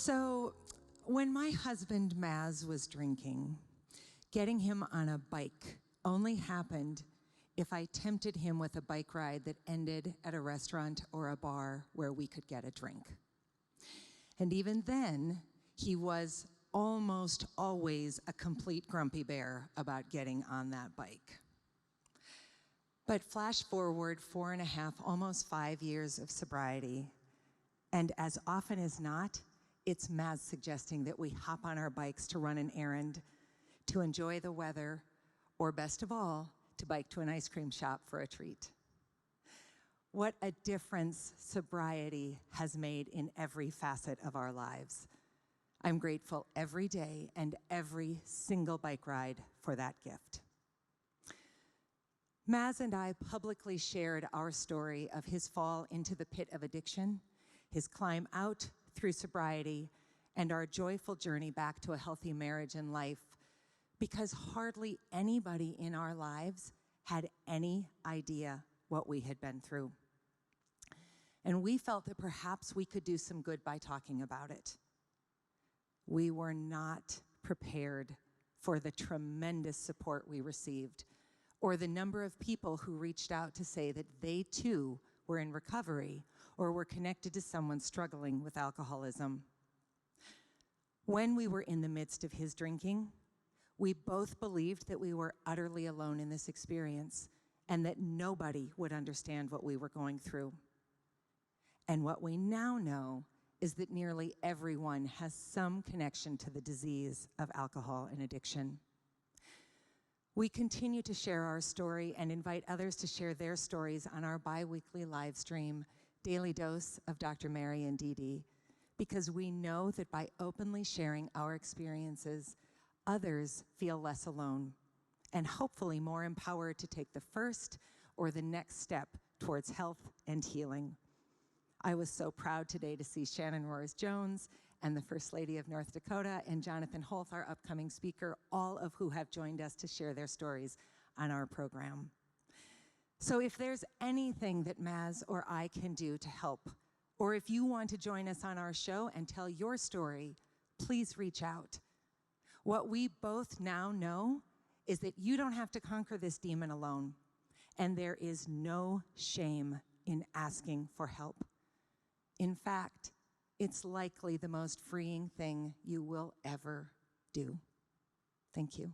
So when my husband Maz was drinking, getting him on a bike only happened if I tempted him with a bike ride that ended at a restaurant or a bar where we could get a drink. And even then, he was almost always a complete grumpy bear about getting on that bike. But flash forward 4.5, almost 5 years of sobriety, and as often as not, it's Maz suggesting that we hop on our bikes to run an errand, to enjoy the weather, or best of all, to bike to an ice cream shop for a treat. What a difference sobriety has made in every facet of our lives. I'm grateful every day and every single bike ride for that gift. Maz and I publicly shared our story of his fall into the pit of addiction, his climb out through sobriety, and our joyful journey back to a healthy marriage and life, because hardly anybody in our lives had any idea what we had been through. And we felt that perhaps we could do some good by talking about it. We were not prepared for the tremendous support we received, or the number of people who reached out to say that they too were in recovery or were connected to someone struggling with alcoholism. When we were in the midst of his drinking, we both believed that we were utterly alone in this experience and that nobody would understand what we were going through. And what we now know is that nearly everyone has some connection to the disease of alcohol and addiction. We continue to share our story and invite others to share their stories on our bi-weekly live stream, Daily Dose of Dr. Mary and Dee Dee, because we know that by openly sharing our experiences, others feel less alone and hopefully more empowered to take the first or the next step towards health and healing. I was so proud today to see Shannon Roars-Jones and the First Lady of North Dakota and Jonathan Holth, our upcoming speaker, all of who have joined us to share their stories on our program. So if there's anything that Maz or I can do to help, or if you want to join us on our show and tell your story, please reach out. What we both now know is that you don't have to conquer this demon alone, and there is no shame in asking for help. In fact, it's likely the most freeing thing you will ever do. Thank you.